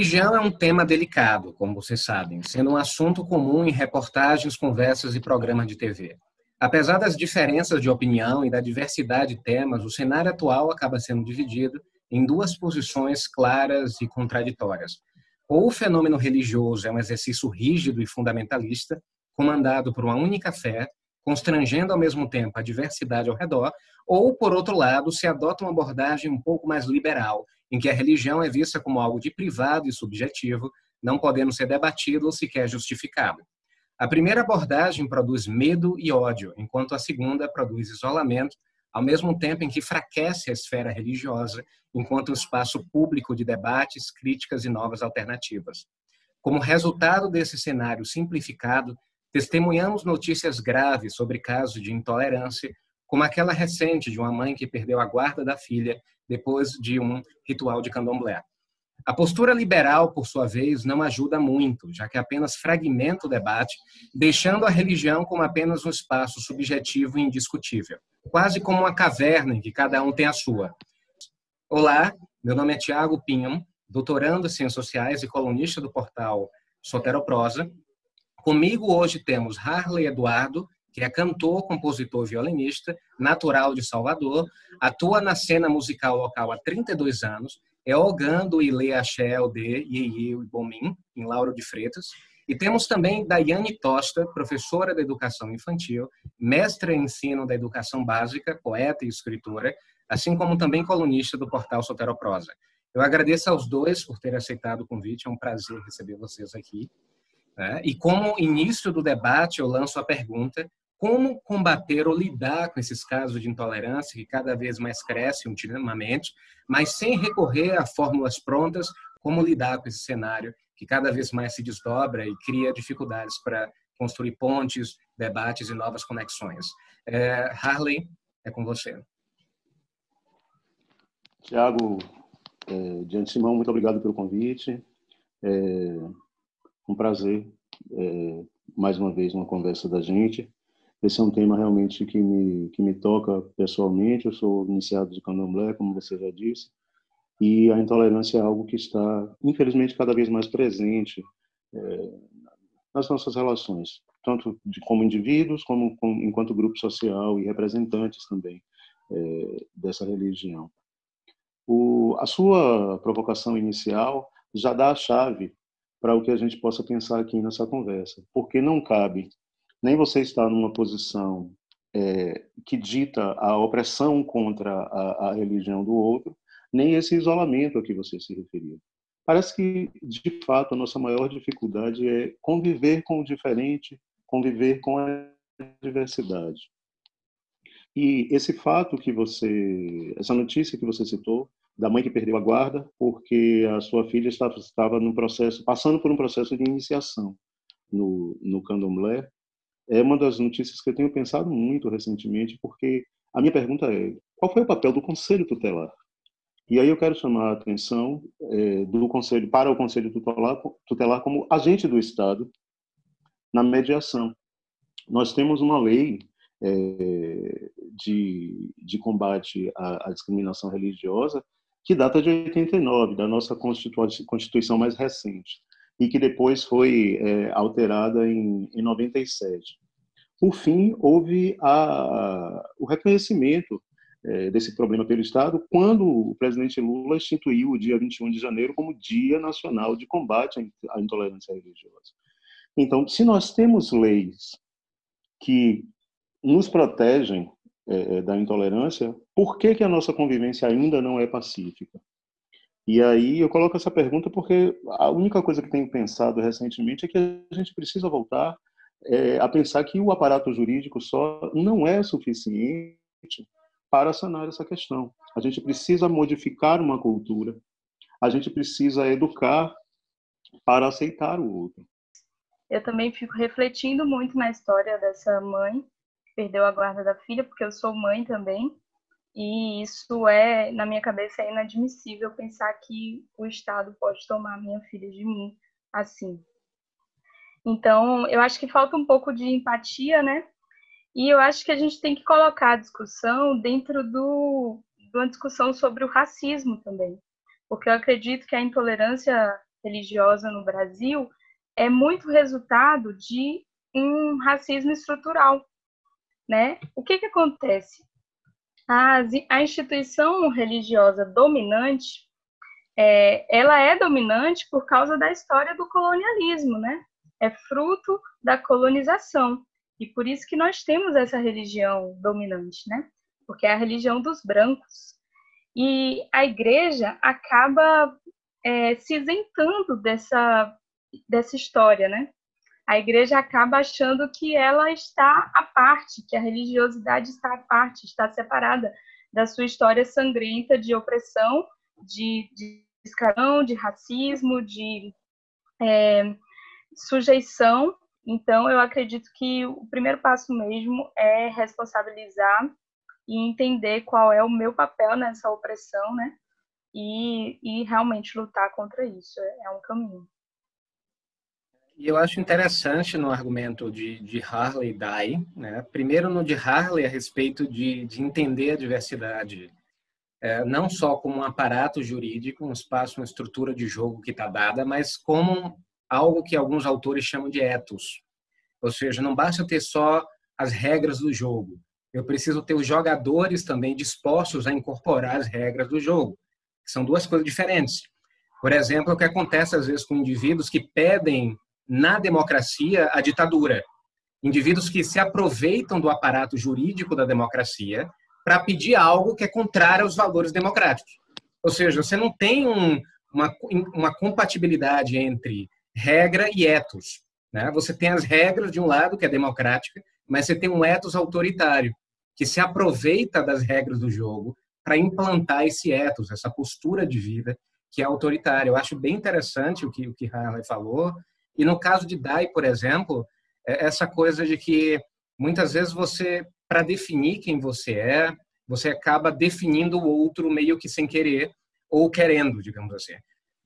Religião é um tema delicado, como vocês sabem, sendo um assunto comum em reportagens, conversas e programas de TV. Apesar das diferenças de opinião e da diversidade de temas, o cenário atual acaba sendo dividido em duas posições claras e contraditórias. Ou o fenômeno religioso é um exercício rígido e fundamentalista, comandado por uma única fé, constrangendo ao mesmo tempo a diversidade ao redor, ou, por outro lado, se adota uma abordagem um pouco mais liberal, em que a religião é vista como algo de privado e subjetivo, não podendo ser debatido ou sequer justificado. A primeira abordagem produz medo e ódio, enquanto a segunda produz isolamento, ao mesmo tempo em que enfraquece a esfera religiosa, enquanto um espaço público de debates, críticas e novas alternativas. Como resultado desse cenário simplificado, testemunhamos notícias graves sobre casos de intolerância, como aquela recente de uma mãe que perdeu a guarda da filha depois de um ritual de candomblé. A postura liberal, por sua vez, não ajuda muito, já que apenas fragmenta o debate, deixando a religião como apenas um espaço subjetivo e indiscutível, quase como uma caverna em que cada um tem a sua. Olá, meu nome é Tiago Pinham, doutorando em Ciências Sociais e colunista do portal Soteroprosa. Comigo hoje temos Harley Eduardo, que é cantor, compositor e violinista, natural de Salvador, atua na cena musical local há 32 anos, é ogando e lê axé, de Iê e Bomim, em Lauro de Freitas. E temos também Daiane Tosta, professora de educação infantil, mestra em ensino da educação básica, poeta e escritora, assim como também colunista do portal Soteroprosa. Eu agradeço aos dois por terem aceitado o convite, é um prazer receber vocês aqui. E como início do debate, eu lanço a pergunta: como combater ou lidar com esses casos de intolerância que cada vez mais crescem ultimamente, mas sem recorrer a fórmulas prontas? Como lidar com esse cenário que cada vez mais se desdobra e cria dificuldades para construir pontes, debates e novas conexões? Harley, é com você. Tiago, de antemão, muito obrigado pelo convite. Um prazer, mais uma vez, uma conversa da gente. Esse é um tema realmente que me toca pessoalmente. Eu sou iniciado de candomblé, como você já disse, e a intolerância é algo que está, infelizmente, cada vez mais presente nas nossas relações, tanto como indivíduos, como enquanto grupo social e representantes também dessa religião. A sua provocação inicial já dá a chave para o que a gente possa pensar aqui nessa conversa, porque não cabe nem você estar numa posição que dita a opressão contra a religião do outro, nem esse isolamento a que você se referiu. Parece que, de fato, a nossa maior dificuldade é conviver com o diferente, conviver com a diversidade. E esse fato essa notícia que você citou, da mãe que perdeu a guarda porque a sua filha estava passando por um processo de iniciação no candomblé, é uma das notícias que eu tenho pensado muito recentemente, porque a minha pergunta é: qual foi o papel do Conselho Tutelar? E aí eu quero chamar a atenção do Conselho para o Conselho Tutelar como agente do Estado na mediação. Nós temos uma lei de combate à discriminação religiosa que data de 89, da nossa Constituição mais recente, e que depois foi alterada em 97. Por fim, houve o reconhecimento desse problema pelo Estado quando o presidente Lula instituiu o dia 21 de janeiro como Dia Nacional de Combate à Intolerância Religiosa. Então, se nós temos leis que nos protegem da intolerância, por que a nossa convivência ainda não é pacífica? E aí eu coloco essa pergunta porque a única coisa que tenho pensado recentemente é que a gente precisa voltar a pensar que o aparato jurídico só não é suficiente para sanar essa questão. A gente precisa modificar uma cultura, a gente precisa educar para aceitar o outro. Eu também fico refletindo muito na história dessa mãe que perdeu a guarda da filha, porque eu sou mãe também, e isso na minha cabeça, é inadmissível pensar que o Estado pode tomar minha filha de mim assim. Então, eu acho que falta um pouco de empatia, né? E eu acho que a gente tem que colocar a discussão dentro de uma discussão sobre o racismo também, porque eu acredito que a intolerância religiosa no Brasil é muito resultado de um racismo estrutural, né? O que acontece? A instituição religiosa dominante, ela é dominante por causa da história do colonialismo, né? É fruto da colonização. E por isso que nós temos essa religião dominante, né? Porque é a religião dos brancos. E a igreja acaba se isentando dessa história, né? A igreja acaba achando que ela está à parte, que a religiosidade está à parte, está separada da sua história sangrenta de opressão, de escravidão, de racismo, de sujeição. Então, eu acredito que o primeiro passo mesmo é responsabilizar e entender qual é o meu papel nessa opressão, né? E realmente lutar contra isso. É um caminho. E eu acho interessante no argumento de Harley e Dye, né? Primeiro no de Harley a respeito de entender a diversidade, não só como um aparato jurídico, um espaço, uma estrutura de jogo que está dada, mas como algo que alguns autores chamam de ethos. Ou seja, não basta ter só as regras do jogo. Eu preciso ter os jogadores também dispostos a incorporar as regras do jogo, que são duas coisas diferentes. Por exemplo, o que acontece às vezes com indivíduos que pedem na democracia a ditadura. Indivíduos que se aproveitam do aparato jurídico da democracia para pedir algo que é contrário aos valores democráticos. Ou seja, você não tem uma compatibilidade entre regra e ethos, né? Você tem as regras de um lado, que é democrática, mas você tem um ethos autoritário, que se aproveita das regras do jogo para implantar esse ethos, essa postura de vida que é autoritária. Eu acho bem interessante o que Harley falou. E no caso de Dye, por exemplo, essa coisa de que muitas vezes você, para definir quem você acaba definindo o outro meio que sem querer ou querendo, digamos assim.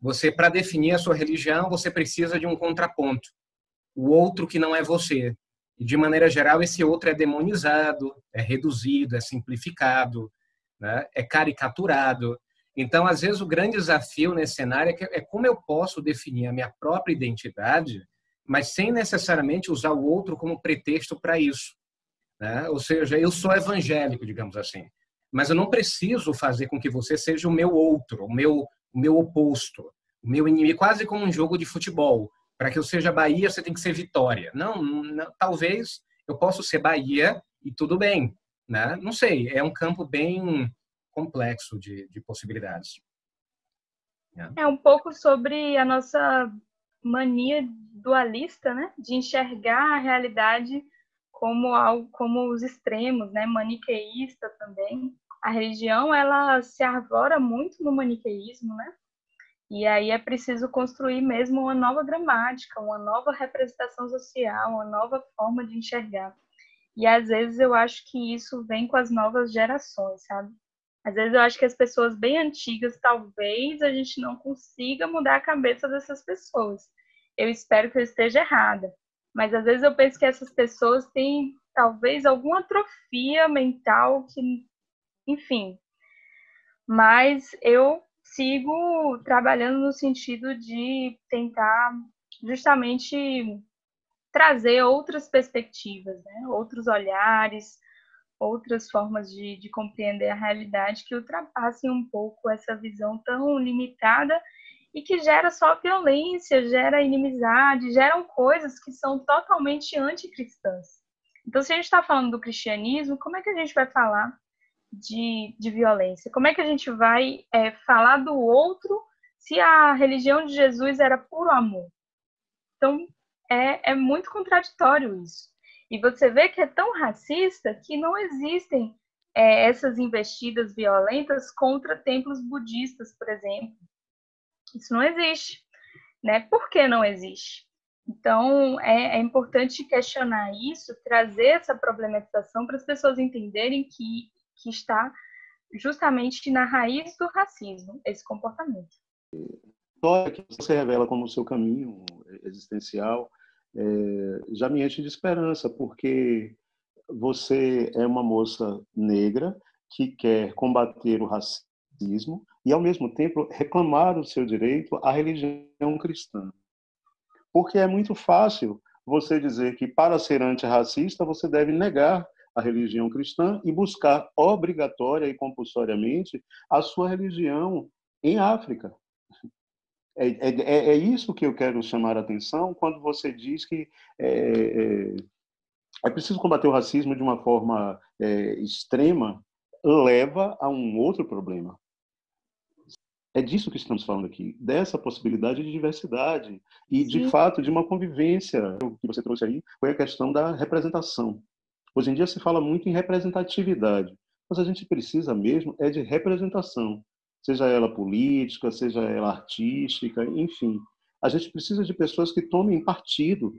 Você, para definir a sua religião, você precisa de um contraponto. O outro que não é você. E, de maneira geral, esse outro é demonizado, é reduzido, é simplificado, né? É caricaturado. Então, às vezes, o grande desafio nesse cenário é como eu posso definir a minha própria identidade, mas sem necessariamente usar o outro como pretexto para isso, né? Ou seja, eu sou evangélico, digamos assim, mas eu não preciso fazer com que você seja o meu outro, o meu oposto, o meu inimigo, quase como um jogo de futebol. Para que eu seja Bahia, você tem que ser Vitória. Não, talvez eu possa ser Bahia e tudo bem, né? Não sei, é um campo bem complexo de possibilidades. É um pouco sobre a nossa mania dualista, né? De enxergar a realidade como algo, como os extremos, né? Maniqueísta também. A religião, ela se arvora muito no maniqueísmo, né? E aí é preciso construir mesmo uma nova gramática, uma nova representação social, uma nova forma de enxergar. E às vezes eu acho que isso vem com as novas gerações, sabe? Às vezes eu acho que as pessoas bem antigas, talvez a gente não consiga mudar a cabeça dessas pessoas. Eu espero que eu esteja errada. Mas às vezes eu penso que essas pessoas têm talvez alguma atrofia mental que, enfim. Mas eu sigo trabalhando no sentido de tentar justamente trazer outras perspectivas, né? Outros olhares, outras formas de compreender a realidade que ultrapassem um pouco essa visão tão limitada e que gera só violência, gera inimizade, geram coisas que são totalmente anticristãs. Então, se a gente está falando do cristianismo, como é que a gente vai falar de violência? Como é que a gente vai falar do outro se a religião de Jesus era puro amor? Então, é muito contraditório isso. E você vê que é tão racista que não existem essas investidas violentas contra templos budistas, por exemplo. Isso não existe, né? Por que não existe? Então, é importante questionar isso, trazer essa problematização para as pessoas entenderem que está justamente na raiz do racismo, esse comportamento. História que você revela como seu caminho existencial já me enche de esperança, porque você é uma moça negra que quer combater o racismo e, ao mesmo tempo, reclamar o seu direito à religião cristã. Porque é muito fácil você dizer que, para ser antirracista, você deve negar a religião cristã e buscar obrigatória e compulsoriamente a sua religião em África. É isso que eu quero chamar a atenção quando você diz que é preciso combater o racismo de uma forma extrema, leva a um outro problema. É disso que estamos falando aqui, dessa possibilidade de diversidade e, de fato, de uma convivência. O que você trouxe aí foi a questão da representação. Hoje em dia se fala muito em representatividade, mas a gente precisa mesmo é de representação, seja ela política, seja ela artística, enfim. A gente precisa de pessoas que tomem partido,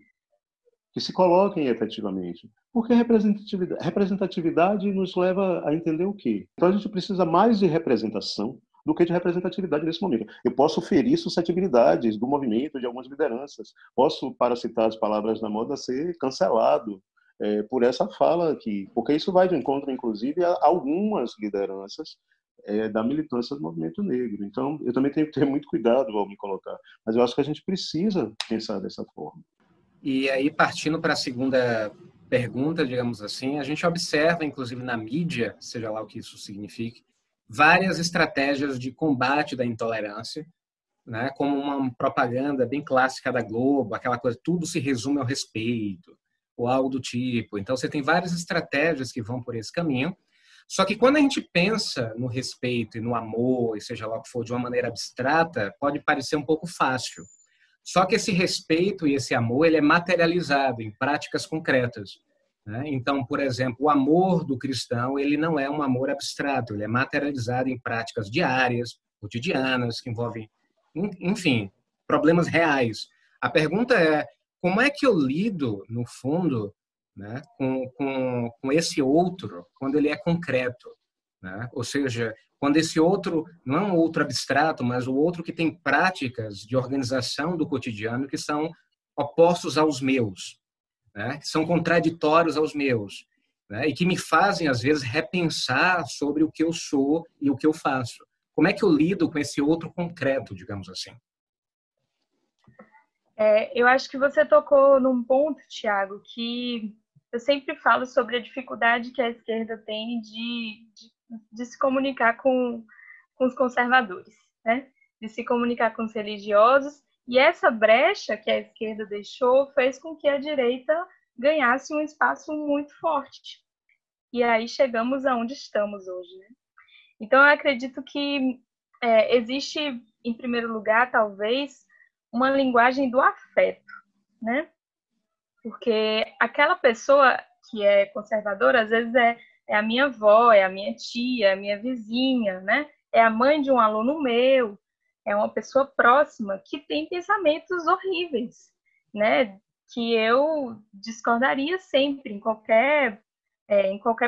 que se coloquem efetivamente. Porque representatividade nos leva a entender o quê? Então a gente precisa mais de representação do que de representatividade nesse momento. Eu posso ferir suscetibilidades do movimento, de algumas lideranças. Posso, para citar as palavras da moda, ser cancelado por essa fala aqui, porque isso vai de encontro, inclusive, a algumas lideranças da militância do movimento negro. Então, eu também tenho que ter muito cuidado ao me colocar, mas eu acho que a gente precisa pensar dessa forma. E aí, partindo para a segunda pergunta, digamos assim, a gente observa, inclusive na mídia, seja lá o que isso signifique, várias estratégias de combate da intolerância, né, como uma propaganda bem clássica da Globo, aquela coisa, tudo se resume ao respeito, ou algo do tipo. Então, você tem várias estratégias que vão por esse caminho. Só que quando a gente pensa no respeito e no amor, e seja lá o que for, de uma maneira abstrata, pode parecer um pouco fácil. Só que esse respeito e esse amor, ele é materializado em práticas concretas, né? Então, por exemplo, o amor do cristão, ele não é um amor abstrato, ele é materializado em práticas diárias, cotidianas, que envolvem, enfim, problemas reais. A pergunta é, como é que eu lido, no fundo, né, com esse outro, quando ele é concreto, né? Ou seja, quando esse outro não é um outro abstrato, mas o outro que tem práticas de organização do cotidiano que são opostos aos meus, né? Que são contraditórios aos meus, né? E que me fazem, às vezes, repensar sobre o que eu sou e o que eu faço. Como é que eu lido com esse outro concreto, digamos assim? Eu acho que você tocou num ponto, Tiago, que eu sempre falo sobre a dificuldade que a esquerda tem de se comunicar com os conservadores, né? De se comunicar com os religiosos. E essa brecha que a esquerda deixou fez com que a direita ganhasse um espaço muito forte. E aí chegamos aonde estamos hoje, né? Então, eu acredito que existe, em primeiro lugar, talvez, uma linguagem do afeto, né? Porque aquela pessoa que é conservadora, às vezes é a minha avó, é a minha tia, é a minha vizinha, né? É a mãe de um aluno meu, é uma pessoa próxima que tem pensamentos horríveis, né? Que eu discordaria sempre, em qualquer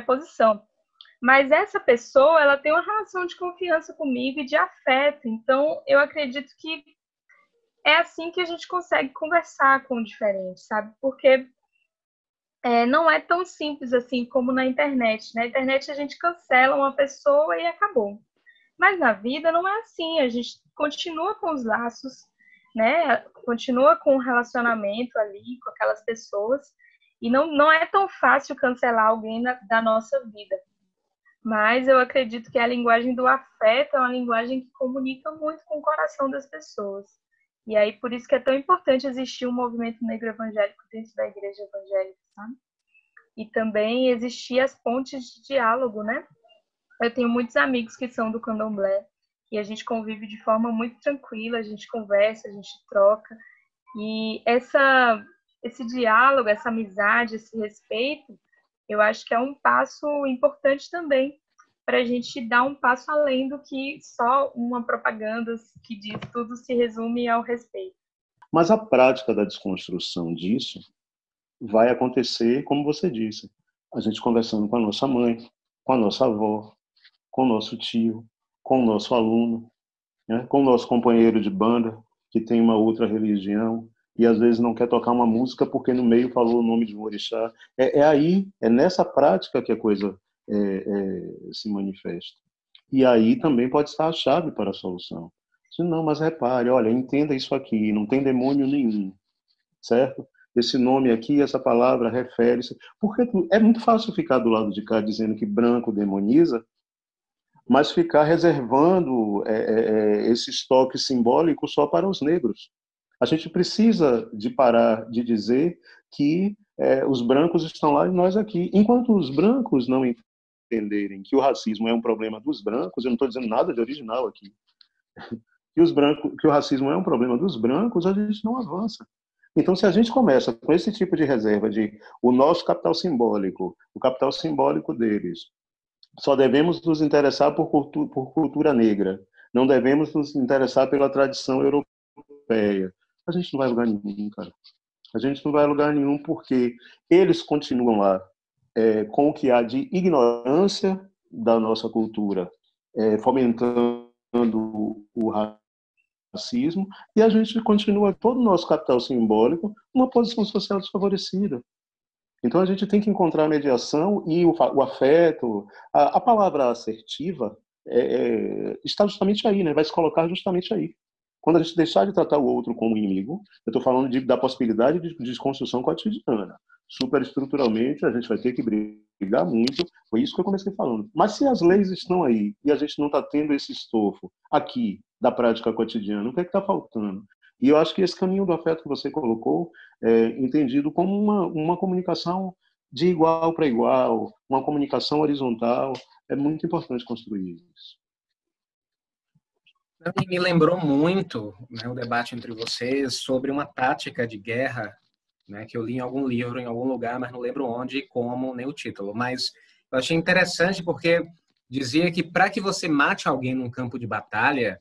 posição. Mas essa pessoa, ela tem uma relação de confiança comigo e de afeto. Então, eu acredito que é assim que a gente consegue conversar com o diferente, sabe? Porque não é tão simples assim como na internet. Na internet a gente cancela uma pessoa e acabou. Mas na vida não é assim. A gente continua com os laços, né? Continua com o relacionamento ali com aquelas pessoas. E não é tão fácil cancelar alguém da nossa vida. Mas eu acredito que a linguagem do afeto é uma linguagem que comunica muito com o coração das pessoas. E aí, por isso que é tão importante existir um movimento negro evangélico dentro da igreja evangélica, sabe? E também existir as pontes de diálogo, né? Eu tenho muitos amigos que são do candomblé e a gente convive de forma muito tranquila, a gente conversa, a gente troca. E esse diálogo, essa amizade, esse respeito, eu acho que é um passo importante também para a gente dar um passo além do que só uma propaganda que diz tudo se resume ao respeito. Mas a prática da desconstrução disso vai acontecer, como você disse, a gente conversando com a nossa mãe, com a nossa avó, com o nosso tio, com o nosso aluno, né? Com o nosso companheiro de banda, que tem uma outra religião, e às vezes não quer tocar uma música porque no meio falou o nome de um orixá. É nessa prática que a coisa se manifesta. E aí também pode estar a chave para a solução. Se não, mas repare, olha, entenda isso aqui, não tem demônio nenhum, certo? Esse nome aqui, essa palavra refere-se... Porque é muito fácil ficar do lado de cá dizendo que branco demoniza, mas ficar reservando esse estoque simbólico só para os negros. A gente precisa de parar de dizer que os brancos estão lá e nós aqui. Enquanto os brancos não entenderem que o racismo é um problema dos brancos, eu não estou dizendo nada de original aqui, que o racismo é um problema dos brancos, a gente não avança. Então, se a gente começa com esse tipo de reserva de o nosso capital simbólico, o capital simbólico deles, só devemos nos interessar por cultura negra, não devemos nos interessar pela tradição europeia, a gente não vai a lugar nenhum, cara. A gente não vai a lugar nenhum porque eles continuam lá com o que há de ignorância da nossa cultura, fomentando o racismo, e a gente continua todo o nosso capital simbólico numa posição social desfavorecida. Então a gente tem que encontrar a mediação e o afeto, a palavra assertiva está justamente aí, né? Vai se colocar justamente aí. Quando a gente deixar de tratar o outro como inimigo, eu estou falando da possibilidade de desconstrução cotidiana. Superestruturalmente, a gente vai ter que brigar muito, foi isso que eu comecei falando. Mas se as leis estão aí e a gente não está tendo esse estofo aqui da prática cotidiana, o que é que está faltando? E eu acho que esse caminho do afeto que você colocou é entendido como uma comunicação de igual para igual, uma comunicação horizontal, é muito importante construir isso. Me lembrou muito, né, o debate entre vocês sobre uma tática de guerra, né, que eu li em algum livro, em algum lugar, mas não lembro onde e como, nem o título. Mas eu achei interessante porque dizia que para que você mate alguém num campo de batalha,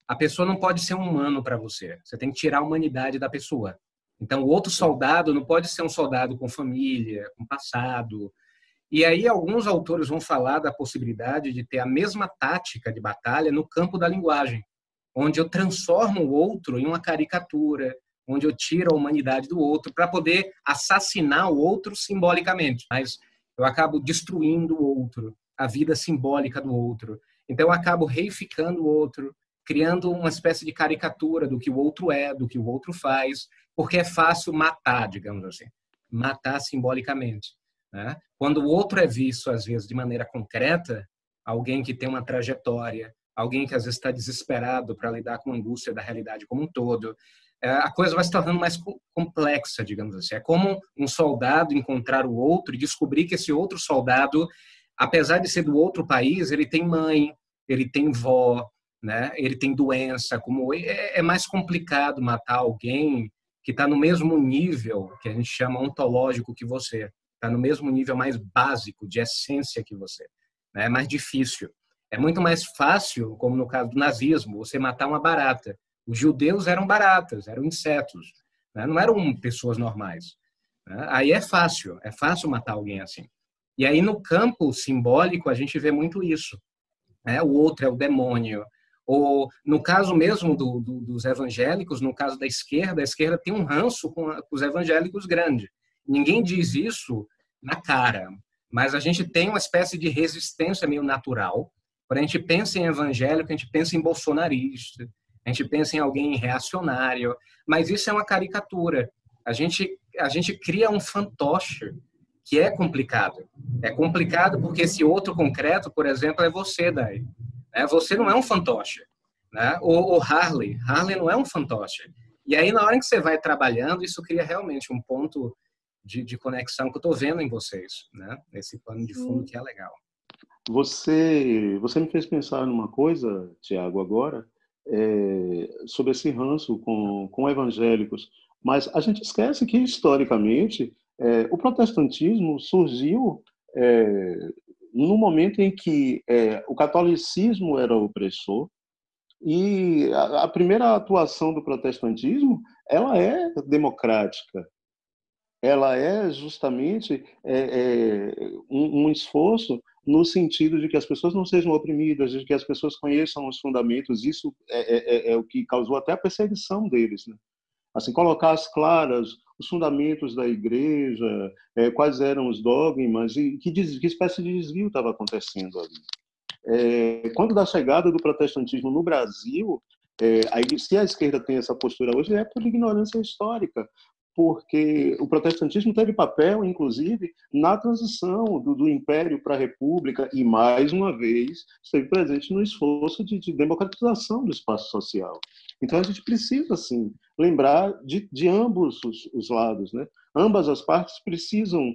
a pessoa não pode ser um humano para você. Você tem que tirar a humanidade da pessoa. Então, o outro soldado não pode ser um soldado com família, com passado. E aí alguns autores vão falar da possibilidade de ter a mesma tática de batalha no campo da linguagem, onde eu transformo o outro em uma caricatura, onde eu tiro a humanidade do outro para poder assassinar o outro simbolicamente. Mas eu acabo destruindo o outro, a vida simbólica do outro. Então eu acabo reificando o outro, criando uma espécie de caricatura do que o outro é, do que o outro faz, porque é fácil matar, digamos assim, matar simbolicamente, né? Quando o outro é visto, às vezes, de maneira concreta, alguém que tem uma trajetória, alguém que às vezes está desesperado para lidar com a angústia da realidade como um todo, a coisa vai se tornando mais complexa, digamos assim. É como um soldado encontrar o outro e descobrir que esse outro soldado, apesar de ser do outro país, ele tem mãe, ele tem vó, né? Ele tem doença. Como é mais complicado matar alguém que está no mesmo nível que a gente chama ontológico que você, está no mesmo nível mais básico de essência que você. É mais difícil. É muito mais fácil, como no caso do nazismo, você matar uma barata. Os judeus eram baratas, eram insetos, né? Não eram pessoas normais. Aí é fácil matar alguém assim. E aí no campo simbólico a gente vê muito isso. O outro é o demônio. Ou no caso mesmo dos evangélicos, no caso da esquerda, a esquerda tem um ranço com os evangélicos grande. Ninguém diz isso na cara, mas a gente tem uma espécie de resistência meio natural. Quando a gente pensa em evangélico, a gente pensa em bolsonarista, a gente pensa em alguém reacionário, mas isso é uma caricatura. A gente cria um fantoche que é complicado. É complicado porque esse outro concreto, por exemplo, é você daí. Você não é um fantoche. Né? O Harley não é um fantoche. E aí, na hora que você vai trabalhando, isso cria realmente um ponto de conexão que eu estou vendo em vocês, né? Esse pano de fundo que é legal. Você me fez pensar numa coisa, Tiago, agora, sobre esse ranço com evangélicos. Mas a gente esquece que, historicamente, o protestantismo surgiu no momento em que o catolicismo era opressor, e a primeira atuação do protestantismo ela é democrática. Ela é justamente um esforço no sentido de que as pessoas não sejam oprimidas, de que as pessoas conheçam os fundamentos. Isso é o que causou até a perseguição deles, né? Assim, colocar às claras os fundamentos da igreja, quais eram os dogmas e que espécie de desvio estava acontecendo ali. Quando da chegada do protestantismo no Brasil, aí, se a esquerda tem essa postura hoje, é por ignorância histórica, porque o protestantismo teve papel, inclusive, na transição do Império para a República e, mais uma vez, esteve presente no esforço de democratização do espaço social. Então, a gente precisa, sim, lembrar de ambos os lados, né? Ambas as partes precisam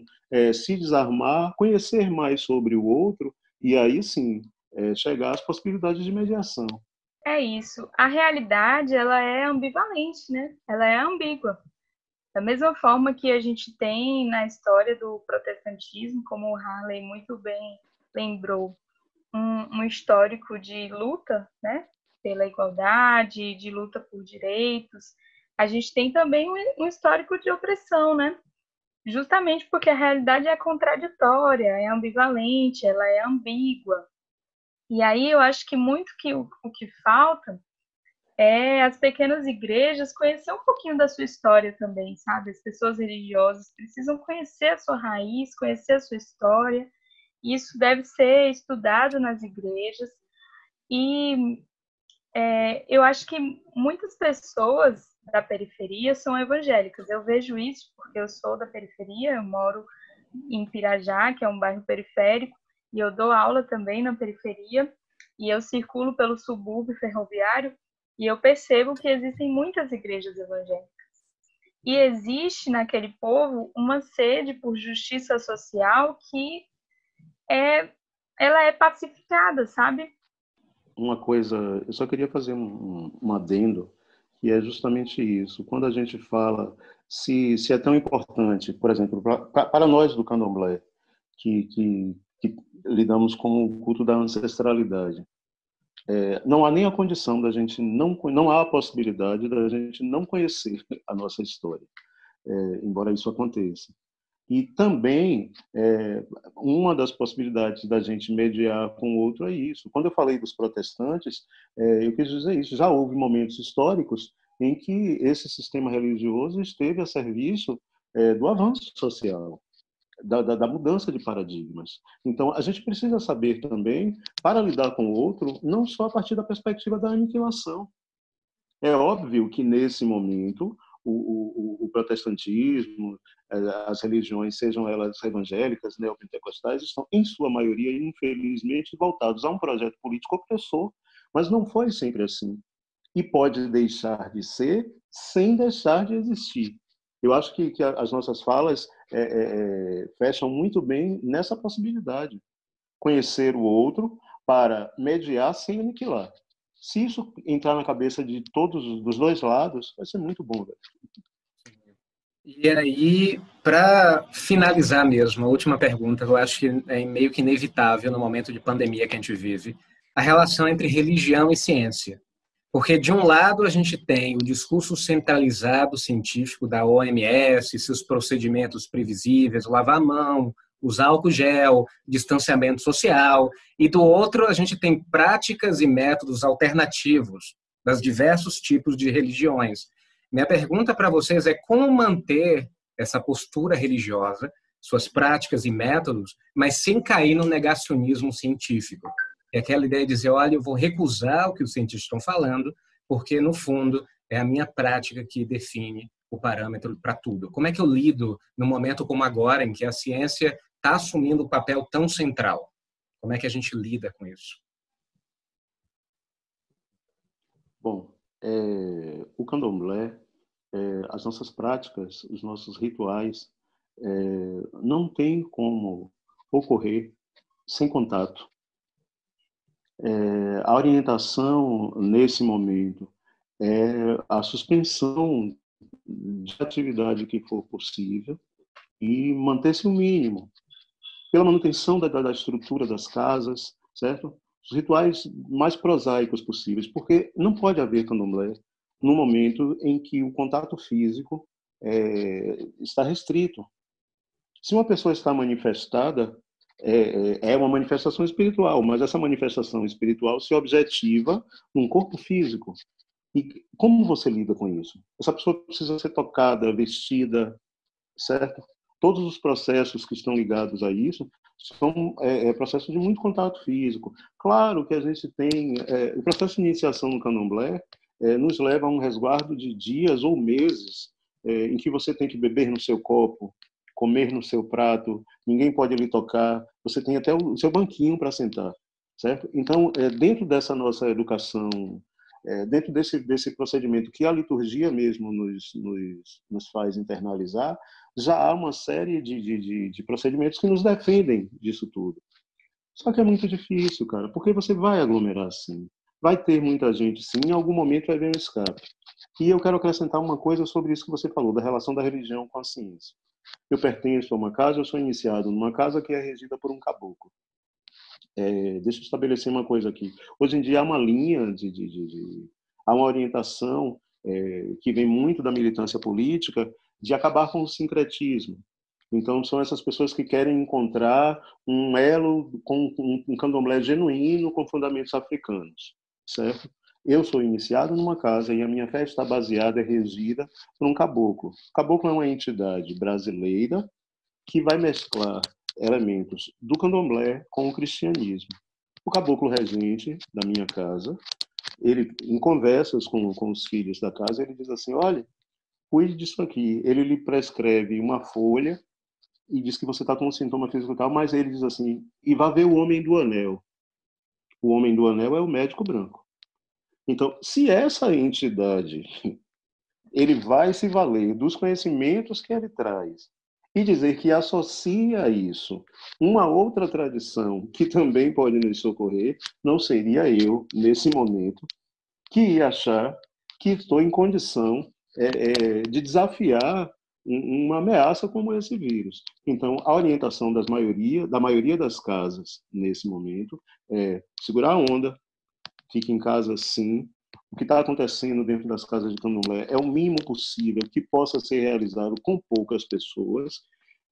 se desarmar, conhecer mais sobre o outro e, aí, sim, chegar às possibilidades de mediação. É isso. A realidade, ela é ambivalente, né? Ela é ambígua. Da mesma forma que a gente tem na história do protestantismo, como o Harley muito bem lembrou, um histórico de luta, né, pela igualdade, de luta por direitos, a gente tem também um histórico de opressão, né? Justamente porque a realidade é contraditória, é ambivalente, ela é ambígua. E aí eu acho que muito o que falta é as pequenas igrejas conhecer um pouquinho da sua história também, sabe? As pessoas religiosas precisam conhecer a sua raiz, conhecer a sua história. Isso deve ser estudado nas igrejas. E eu acho que muitas pessoas da periferia são evangélicas. Eu vejo isso porque eu sou da periferia, eu moro em Pirajá, que é um bairro periférico, e eu dou aula também na periferia, e eu circulo pelo subúrbio ferroviário, e eu percebo que existem muitas igrejas evangélicas. E existe naquele povo uma sede por justiça social que ela é pacificada, sabe? Uma coisa, eu só queria fazer um adendo, que é justamente isso. Quando a gente fala se é tão importante, por exemplo, para nós do Candomblé, que lidamos com o culto da ancestralidade, não há nem a condição da gente não há a possibilidade da gente não conhecer a nossa história, embora isso aconteça. E também, uma das possibilidades da gente mediar com o outro é isso. Quando eu falei dos protestantes, eu quis dizer isso. Já houve momentos históricos em que esse sistema religioso esteve a serviço do avanço social, da mudança de paradigmas. Então, a gente precisa saber também, para lidar com o outro, não só a partir da perspectiva da aniquilação. É óbvio que, nesse momento, o protestantismo, as religiões, sejam elas evangélicas, neopentecostais, estão, em sua maioria, infelizmente, voltados a um projeto político opressor, mas não foi sempre assim. E pode deixar de ser sem deixar de existir. Eu acho que as nossas falas fecham muito bem nessa possibilidade. Conhecer o outro para mediar sem aniquilar. Se isso entrar na cabeça de todos, dos dois lados, vai ser muito bom, velho. E aí, para finalizar mesmo, a última pergunta, eu acho que é meio que inevitável no momento de pandemia que a gente vive, a relação entre religião e ciência. Porque, de um lado, a gente tem o discurso centralizado científico da OMS, seus procedimentos previsíveis, lavar a mão, usar álcool gel, distanciamento social, e do outro, a gente tem práticas e métodos alternativos das diversos tipos de religiões. Minha pergunta para vocês é como manter essa postura religiosa, suas práticas e métodos, mas sem cair no negacionismo científico. É aquela ideia de dizer, olha, eu vou recusar o que os cientistas estão falando, porque, no fundo, é a minha prática que define o parâmetro para tudo. Como é que eu lido num momento como agora, em que a ciência está assumindo um papel tão central? Como é que a gente lida com isso? Bom, o candomblé, as nossas práticas, os nossos rituais, não tem como ocorrer sem contato. A orientação, nesse momento, é a suspensão de atividade que for possível e manter-se o mínimo, pela manutenção da estrutura das casas, certo? Os rituais mais prosaicos possíveis, porque não pode haver candomblé no momento em que o contato físico está restrito. Se uma pessoa está manifestada, é uma manifestação espiritual, mas essa manifestação espiritual se objetiva num corpo físico. E como você lida com isso? Essa pessoa precisa ser tocada, vestida, certo? todos os processos que estão ligados a isso são processos de muito contato físico. Claro que a gente tem... o processo de iniciação no candomblé nos leva a um resguardo de dias ou meses em que você tem que beber no seu copo, comer no seu prato, ninguém pode lhe tocar, você tem até o seu banquinho para sentar, certo? Então, dentro dessa nossa educação, dentro desse procedimento que a liturgia mesmo nos faz internalizar, já há uma série de procedimentos que nos defendem disso tudo. Só que é muito difícil, cara, porque você vai aglomerar sim. Vai ter muita gente sim, em algum momento vai haver um escape. E eu quero acrescentar uma coisa sobre isso que você falou, da relação da religião com a ciência. Eu pertenço a uma casa, eu sou iniciado numa casa que é regida por um caboclo. Deixa eu estabelecer uma coisa aqui. Hoje em dia há uma linha há uma orientação que vem muito da militância política de acabar com o sincretismo. Então, são essas pessoas que querem encontrar um elo com um candomblé genuíno com fundamentos africanos, certo? Eu sou iniciado numa casa e a minha fé está baseada, regida por um caboclo. O caboclo é uma entidade brasileira que vai mesclar elementos do candomblé com o cristianismo. O caboclo regente da minha casa, ele, em conversas com os filhos da casa, ele diz assim, olha, cuide disso aqui. Ele lhe prescreve uma folha e diz que você está com um sintoma físico e tal, mas ele diz assim, e vá ver o homem do anel. O homem do anel é o médico branco. Então, se essa entidade, ele vai se valer dos conhecimentos que ele traz e dizer que associa a isso uma outra tradição que também pode nos socorrer, não seria eu, nesse momento, que ia achar que estou em condição de desafiar uma ameaça como esse vírus. Então, a orientação da maioria das casas, nesse momento, é segurar a onda, fique em casa sim. O que está acontecendo dentro das casas de candomblé é o mínimo possível que possa ser realizado com poucas pessoas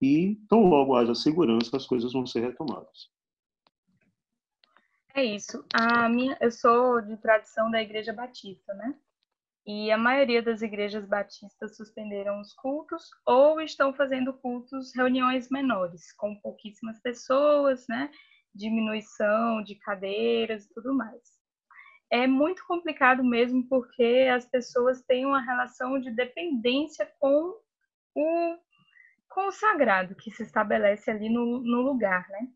e, tão logo haja segurança, as coisas vão ser retomadas. É isso. Eu sou de tradição da Igreja Batista, né? E a maioria das igrejas batistas suspenderam os cultos ou estão fazendo cultos, reuniões menores, com pouquíssimas pessoas, né? Diminuição de cadeiras e tudo mais. É muito complicado mesmo porque as pessoas têm uma relação de dependência com o sagrado que se estabelece ali no lugar, né?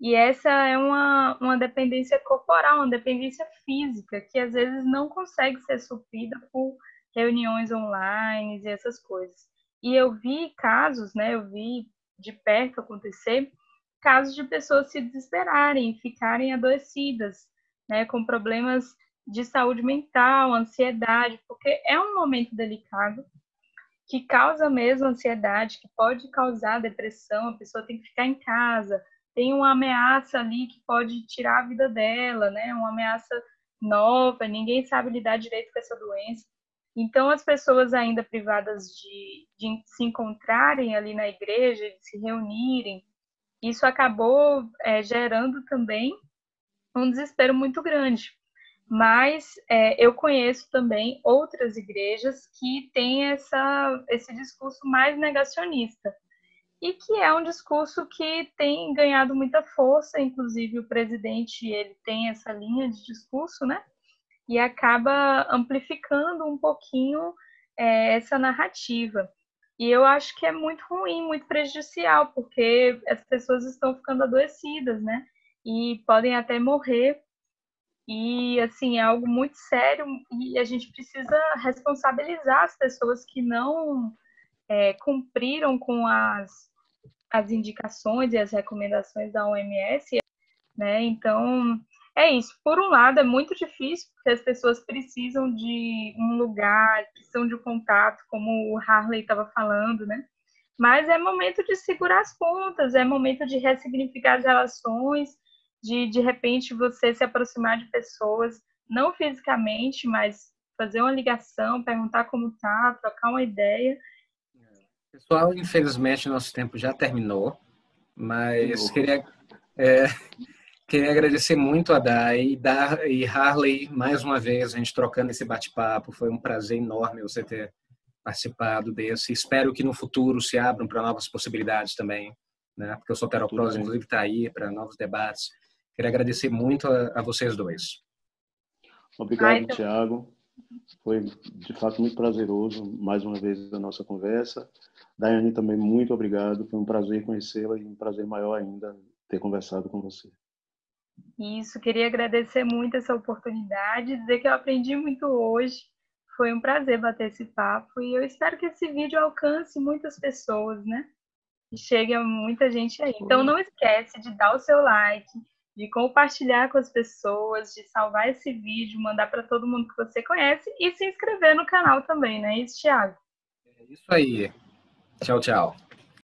E essa é uma dependência corporal, uma dependência física, que às vezes não consegue ser suprida por reuniões online e essas coisas. E eu vi casos, né? Eu vi de perto acontecer casos de pessoas se desesperarem, ficarem adoecidas, né? Com problemas de saúde mental, ansiedade, porque é um momento delicado que causa mesmo ansiedade, que pode causar depressão, a pessoa tem que ficar em casa, tem uma ameaça ali que pode tirar a vida dela, né? Uma ameaça nova, ninguém sabe lidar direito com essa doença. Então, as pessoas ainda privadas de se encontrarem ali na igreja, de se reunirem, isso acabou gerando também um desespero muito grande. Mas eu conheço também outras igrejas que têm esse discurso mais negacionista, e que é um discurso que tem ganhado muita força, inclusive o presidente ele tem essa linha de discurso, né? E acaba amplificando um pouquinho essa narrativa. E eu acho que é muito ruim, muito prejudicial, porque as pessoas estão ficando adoecidas, né? E podem até morrer. E, assim, é algo muito sério e a gente precisa responsabilizar as pessoas que não cumpriram com as indicações e as recomendações da OMS, né? Então, é isso. Por um lado, é muito difícil, porque as pessoas precisam de um lugar, precisam de um contato, como o Harley estava falando, né? Mas é momento de segurar as pontas, é momento de ressignificar as relações, de repente você se aproximar de pessoas, não fisicamente, mas fazer uma ligação, perguntar como tá, trocar uma ideia. Pessoal, infelizmente nosso tempo já terminou, mas queria agradecer muito a Dai e Harley mais uma vez, a gente trocando esse bate-papo, foi um prazer enorme você ter participado desse. Espero que no futuro se abram para novas possibilidades também, né? Porque o Soteroprosa, inclusive, está aí para novos debates. Queria agradecer muito a vocês dois. Obrigado, Tiago. Foi, de fato, muito prazeroso, mais uma vez, a nossa conversa. Daiane, também, muito obrigado. Foi um prazer conhecê-la e um prazer maior ainda ter conversado com você. Isso, queria agradecer muito essa oportunidade, dizer que eu aprendi muito hoje. Foi um prazer bater esse papo e eu espero que esse vídeo alcance muitas pessoas, né? E chegue a muita gente aí. Então não esquece de dar o seu like, de compartilhar com as pessoas, de salvar esse vídeo, mandar para todo mundo que você conhece e se inscrever no canal também, né? Isso, Thiago? É isso aí. Tchau, tchau.